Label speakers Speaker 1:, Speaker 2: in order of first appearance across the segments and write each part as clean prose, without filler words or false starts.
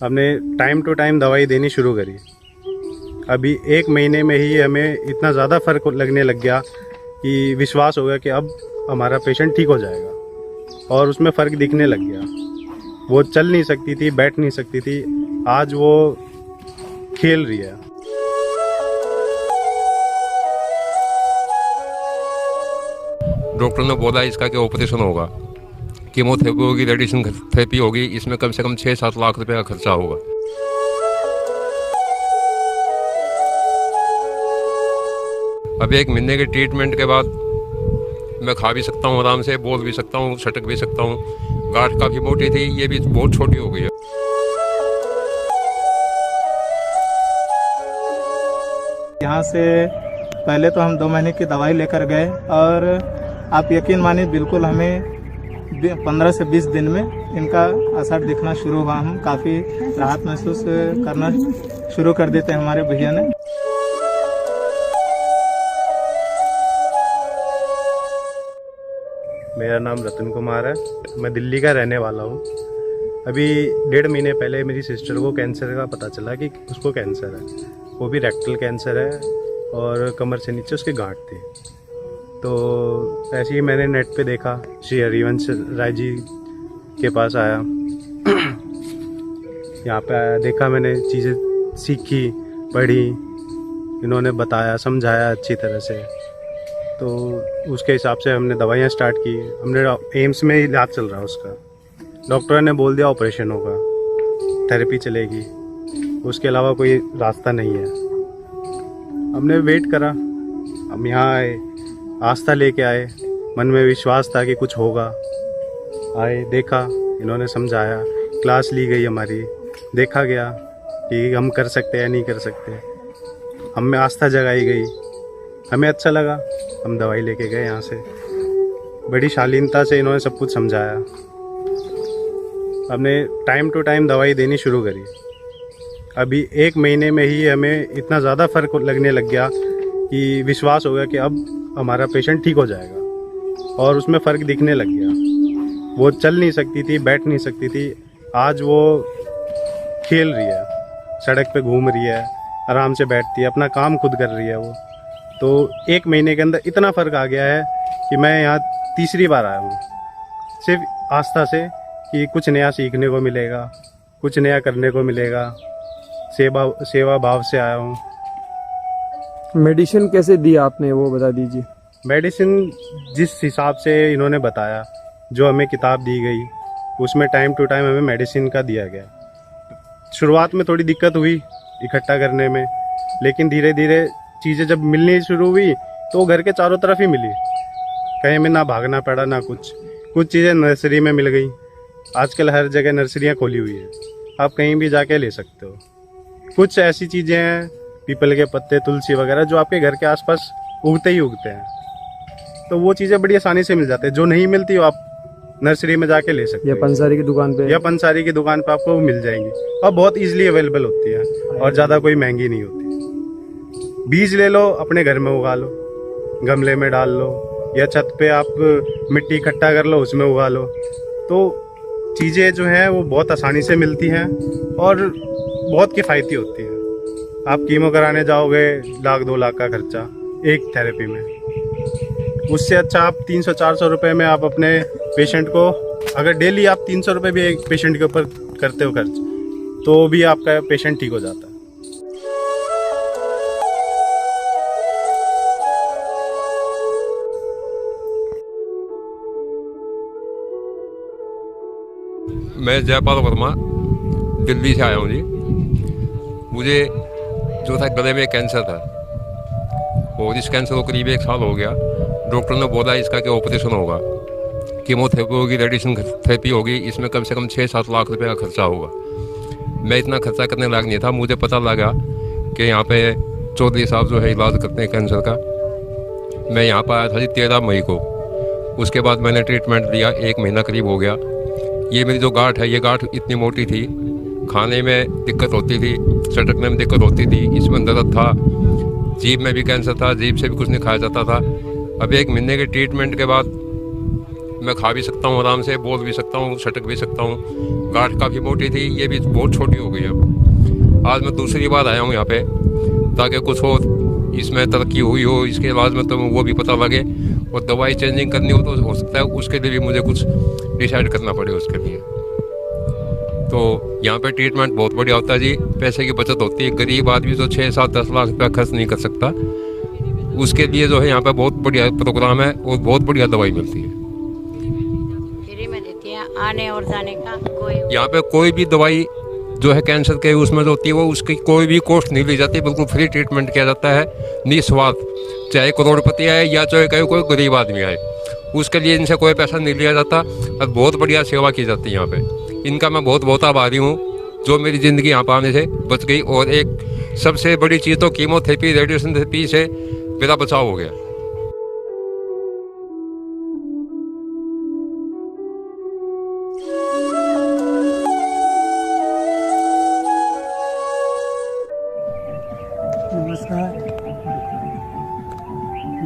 Speaker 1: हमने time to time दवाई देनी शुरू करी। अभी 1 महीने में ही हमें इतना ज़्यादा फ़र्क लगने लग गया कि विश्वास हो गया कि अब हमारा पेशेंट ठीक हो जाएगा, और उसमें फ़र्क दिखने लग गया। वो चल नहीं सकती थी, बैठ नहीं सकती थी, आज वो खेल रही है।
Speaker 2: डॉक्टर ने बोला इसका कि ऑपरेशन होगा, कीमोथेरेपी होगी, रेडिएशन थेरेपी होगी, इसमें कम से कम 6-7 लाख रुपए का खर्चा होगा। अब 1 महीने के ट्रीटमेंट के बाद मैं खा भी सकता हूँ, आराम से बोल भी सकता हूँ, सटक भी सकता हूँ। गांठ काफ़ी मोटी थी, ये भी बहुत छोटी हो गई है।
Speaker 3: यहाँ से पहले तो हम 2 महीने की दवाई लेकर गए, और आप यकीन मानिए बिल्कुल हमें 15 से 20 दिन में इनका असर दिखना शुरू हुआ। हम काफ़ी राहत महसूस करना शुरू कर देते हैं हमारे भैया ने।
Speaker 1: मेरा नाम रतन कुमार है, मैं दिल्ली का रहने वाला हूँ। अभी 1.5 महीने पहले मेरी सिस्टर को कैंसर का पता चला कि उसको कैंसर है, वो भी रेक्टल कैंसर है, और कमर से नीचे उसकी गांठ थी। तो ऐसे ही मैंने नेट पे देखा, श्री हरिवंश राय जी के पास आया, यहाँ पे आया, देखा, मैंने चीज़ें सीखी, पढ़ी, इन्होंने बताया, समझाया अच्छी तरह से। तो उसके हिसाब से हमने दवाइयाँ स्टार्ट की। हमने एम्स में इलाज चल रहा है उसका, डॉक्टर ने बोल दिया ऑपरेशन होगा, थेरेपी चलेगी, उसके अलावा कोई रास्ता नहीं है। हमने वेट करा, हम यहाँ आए, आस्था लेके आए, मन में विश्वास था कि कुछ होगा। आए, देखा, इन्होंने समझाया, क्लास ली गई हमारी, देखा गया कि हम कर सकते हैं नहीं कर सकते, हम में आस्था जगाई गई, हमें अच्छा लगा, हम दवाई लेके गए यहाँ से। बड़ी शालीनता से इन्होंने सब कुछ समझाया। हमने टाइम टू टाइम दवाई देनी शुरू करी। अभी 1 महीने में ही हमें इतना ज़्यादा फ़र्क लगने लग गया कि विश्वास हो गया कि अब हमारा पेशेंट ठीक हो जाएगा, और उसमें फ़र्क दिखने लग गया। वो चल नहीं सकती थी, बैठ नहीं सकती थी, आज वो खेल रही है, सड़क पे घूम रही है, आराम से बैठती है, अपना काम खुद कर रही है वो। तो 1 महीने के अंदर इतना फ़र्क आ गया है कि मैं यहाँ तीसरी बार आया हूँ, सिर्फ आस्था से कि कुछ नया सीखने को मिलेगा, कुछ नया करने को मिलेगा, सेवा भाव से आया हूँ।
Speaker 4: मेडिसिन कैसे दिया आपने, वो बता दीजिए।
Speaker 1: मेडिसिन जिस हिसाब से इन्होंने बताया, जो हमें किताब दी गई, उसमें टाइम टू टाइम हमें मेडिसिन का दिया गया। शुरुआत में थोड़ी दिक्कत हुई इकट्ठा करने में, लेकिन धीरे धीरे चीज़ें जब मिलनी शुरू हुई तो घर के चारों तरफ ही मिली, कहीं में ना भागना पड़ा ना कुछ चीज़ें नर्सरी में मिल गई। आजकल हर जगह नर्सरियाँ खोली हुई है, आप कहीं भी जाके ले सकते हो। कुछ ऐसी चीज़ें हैं, पीपल के पत्ते, तुलसी वगैरह, जो आपके घर के आसपास उगते ही उगते हैं, तो वो चीज़ें बड़ी आसानी से मिल जाते हैं। जो नहीं मिलती वो आप नर्सरी में जाके ले सकते
Speaker 4: या
Speaker 1: हो,
Speaker 4: पंसारी की दुकान पे,
Speaker 1: या पंसारी की दुकान पे आपको मिल जाएंगी, और बहुत इजीली अवेलेबल होती है, और ज़्यादा कोई महंगी नहीं होती। बीज ले लो, अपने घर में उगा लो, गमले में डाल लो, या छत पे आप मिट्टी इकट्ठा कर लो, उसमें उगा लो। तो चीज़ें जो हैं वो बहुत आसानी से मिलती हैं और बहुत किफ़ायती होती है। आप कीमो कराने जाओगे, 1-2 लाख का खर्चा एक थेरेपी में, उससे अच्छा आप 300-400 रुपये में आप अपने पेशेंट को, अगर डेली आप 300 रुपये भी एक पेशेंट के ऊपर करते हो खर्च, तो भी आपका पेशेंट ठीक हो जाता है।
Speaker 2: मैं जयपाल वर्मा दिल्ली से आया हूँ जी। मुझे जो था गले में कैंसर था, और इस कैंसर को करीब 1 साल हो गया। डॉक्टर ने बोला इसका कि ऑपरेशन होगा, कीमोथेरेपी होगी, रेडिएशन थेरेपी होगी, इसमें कम से कम 6-7 लाख रुपए का खर्चा होगा। मैं इतना खर्चा करने लायक नहीं था। मुझे पता लगा कि यहाँ पे चौधरी साहब जो है इलाज करते हैं कैंसर का। मैं यहाँ पर आया था जी 13 मई को। उसके बाद मैंने ट्रीटमेंट लिया, 1 महीना करीब हो गया। ये मेरी जो गांठ है, ये गांठ इतनी मोटी थी, खाने में दिक्कत होती थी, चटकने में दिक्कत होती थी, इसमें दर्द था, जीभ में भी कैंसर था, जीभ से भी कुछ नहीं खाया जाता था। अब 1 महीने के ट्रीटमेंट के बाद मैं खा भी सकता हूँ आराम से, बोल भी सकता हूँ, सटक भी सकता हूँ। गांठ काफ़ी मोटी थी, ये भी बहुत छोटी हो गई अब। आज मैं दूसरी बार आया हूँ यहाँ पे ताकि कुछ और इसमें तरक्की हुई हो, इसके इलाज में तो वो भी पता लगे, और दवाई चेंजिंग करनी हो तो हो सकता है उसके लिए भी मुझे कुछ डिसाइड करना पड़े उसके लिए। तो यहाँ पे ट्रीटमेंट बहुत बढ़िया होता है जी, पैसे की बचत होती है। गरीब आदमी तो 6-7-10 लाख रुपया खर्च नहीं कर सकता, उसके लिए जो है यहाँ पे बहुत बढ़िया प्रोग्राम है और बहुत बढ़िया दवाई मिलती है।
Speaker 5: फ्री में देती है, आने और जाने का कोई
Speaker 2: यहाँ पे कोई भी दवाई जो है कैंसर के उसमें जो होती है वो उसकी कोई भी कॉस्ट नहीं ली जाती, बिल्कुल फ्री ट्रीटमेंट किया जाता है निस्वार्थ। चाहे करोड़पति आए या चाहे कोई गरीब आदमी आए, उसके लिए इनसे कोई पैसा नहीं लिया जाता और बहुत बढ़िया सेवा की जाती है यहाँ पे। इनका मैं बहुत बहुत आभारी हूँ जो मेरी ज़िंदगी यहाँ पर आने से बच गई। और एक सबसे बड़ी चीज़ तो कीमोथेरेपी, रेडिएशन थेरेपी से मेरा बचाव हो गया।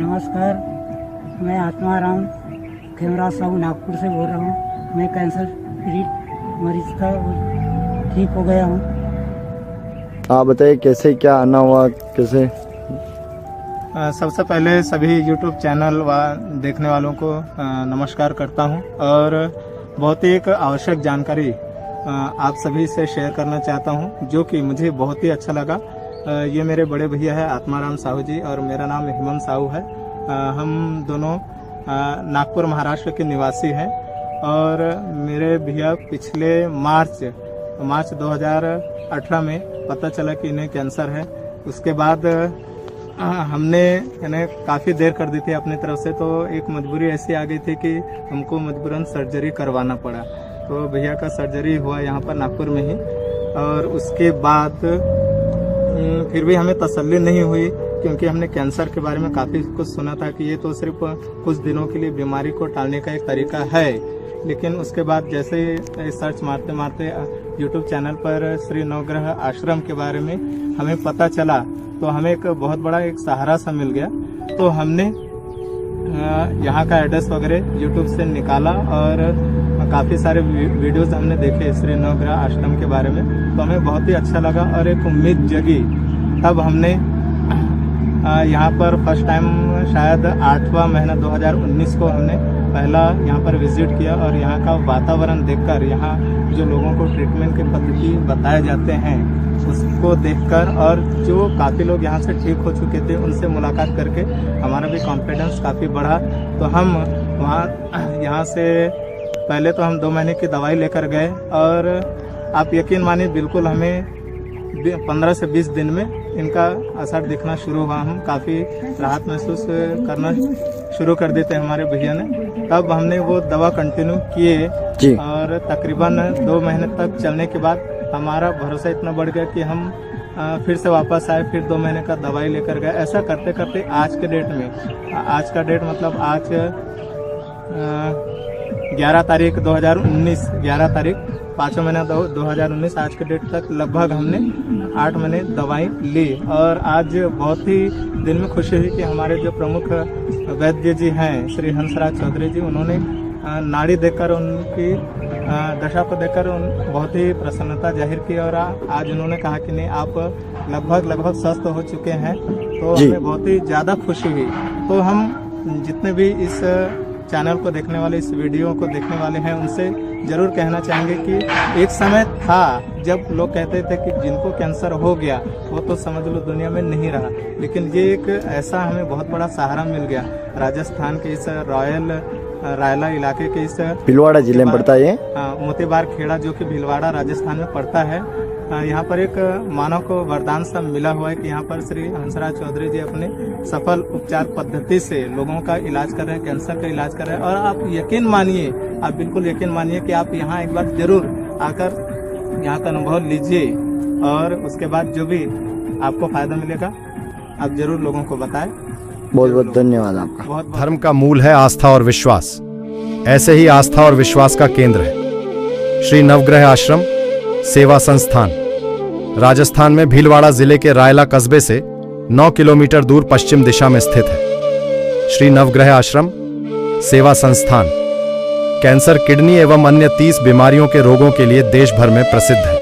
Speaker 6: नमस्कार, मैं आत्माराम खेमराज साहू नागपुर से बोल रहा हूँ। मैं कैंसर पीड़ित मरीज का ठीक हो गया हूँ।
Speaker 4: आप बताइए कैसे क्या आना हुआ, कैसे?
Speaker 3: सबसे पहले सभी YouTube चैनल व देखने वालों को नमस्कार करता हूँ, और बहुत ही एक आवश्यक जानकारी आप सभी से शेयर करना चाहता हूँ जो कि मुझे बहुत ही अच्छा लगा। ये मेरे बड़े भैया है आत्माराम साहू जी, और मेरा नाम हेमंत साहू है। हम दोनों नागपुर महाराष्ट्र के निवासी हैं, और मेरे भैया पिछले मार्च 2018 में पता चला कि इन्हें कैंसर है। उसके बाद हमने इन्हें काफ़ी देर कर दी थी अपनी तरफ से, तो एक मजबूरी ऐसी आ गई थी कि हमको मजबूरन सर्जरी करवाना पड़ा। तो भैया का सर्जरी हुआ यहाँ पर नागपुर में ही, और उसके बाद फिर भी हमें तसल्ली नहीं हुई, क्योंकि हमने कैंसर के बारे में काफ़ी कुछ सुना था कि ये तो सिर्फ कुछ दिनों के लिए बीमारी को टालने का एक तरीका है। लेकिन उसके बाद जैसे सर्च मारते मारते YouTube चैनल पर श्री नवग्रह आश्रम के बारे में हमें पता चला, तो हमें एक बहुत बड़ा एक सहारा सा मिल गया। तो हमने यहाँ का एड्रेस वगैरह YouTube से निकाला, और काफ़ी सारे वीडियोस हमने देखे श्री नवग्रह आश्रम के बारे में, तो हमें बहुत ही अच्छा लगा और एक उम्मीद जगी। तब हमने यहाँ पर फर्स्ट टाइम शायद 8वां महीना 2019 को हमने पहला यहाँ पर विजिट किया, और यहाँ का वातावरण देखकर, यहाँ जो लोगों को ट्रीटमेंट की पद्धति बताए जाते हैं उसको देखकर, और जो काफ़ी लोग यहाँ से ठीक हो चुके थे उनसे मुलाकात करके हमारा भी कॉन्फिडेंस काफ़ी बढ़ा। तो हम यहाँ से पहले तो हम 2 महीने की दवाई लेकर गए, और आप यकीन मानिए बिल्कुल हमें 15 से 20 दिन में इनका असर दिखना शुरू हुआ। हम काफ़ी राहत महसूस करना शुरू कर देते हैं हमारे भैया ने। तब हमने वो दवा कंटिन्यू किए, और तकरीबन 2 महीने तक चलने के बाद हमारा भरोसा इतना बढ़ गया कि हम फिर से वापस आए, फिर 2 महीने का दवाई लेकर गए। ऐसा करते करते आज के डेट में, आज का डेट मतलब आज 11 तारीख 2019, 11 तारीख 5वां महीना 2019, आज के डेट तक लगभग हमने 8 महीने दवाई ली। और आज बहुत ही दिल में खुशी हुई कि हमारे जो प्रमुख वैद्य जी हैं श्री हंसराज चौधरी जी, उन्होंने नाड़ी देखकर, उनकी दशा को देखकर बहुत ही प्रसन्नता जाहिर की, और आज उन्होंने कहा कि नहीं, आप लगभग स्वस्थ हो चुके हैं। तो हमें बहुत ही ज़्यादा खुशी हुई। तो हम जितने भी इस चैनल को देखने वाले, इस वीडियो को देखने वाले हैं, उनसे ज़रूर कहना चाहेंगे कि एक समय था जब लोग कहते थे कि जिनको कैंसर हो गया वो तो समझ लो दुनिया में नहीं रहा, लेकिन ये एक ऐसा हमें बहुत बड़ा सहारा मिल गया। राजस्थान के इस रायला इलाके के इस
Speaker 4: भीलवाड़ा जिले में पड़ता है,
Speaker 3: मोतीबार खेड़ा, जो कि भीलवाड़ा राजस्थान में पड़ता है। यहाँ पर एक मानव को वरदान सा मिला हुआ है कि यहाँ पर श्री हंसराज चौधरी जी अपने सफल उपचार पद्धति से लोगों का इलाज कर रहे हैं, कैंसर का इलाज कर रहे हैं। और आप यकीन मानिए, आप बिल्कुल यकीन मानिए कि आप यहाँ एक बार जरूर आकर यहाँ का अनुभव लीजिए, और उसके बाद जो भी आपको फायदा मिलेगा आप जरूर लोगों को बताएं।
Speaker 4: बहुत बहुत धन्यवाद आपका।
Speaker 3: बहुत
Speaker 7: धर्म का मूल है आस्था और विश्वास। ऐसे ही आस्था और विश्वास का केंद्र है श्री नवग्रह आश्रम सेवा संस्थान। राजस्थान में भीलवाड़ा जिले के रायला कस्बे से 9 किलोमीटर दूर पश्चिम दिशा में स्थित है। श्री नवग्रह आश्रम सेवा संस्थान कैंसर, किडनी एवं अन्य 30 बीमारियों के रोगों के लिए देश भर में प्रसिद्ध है।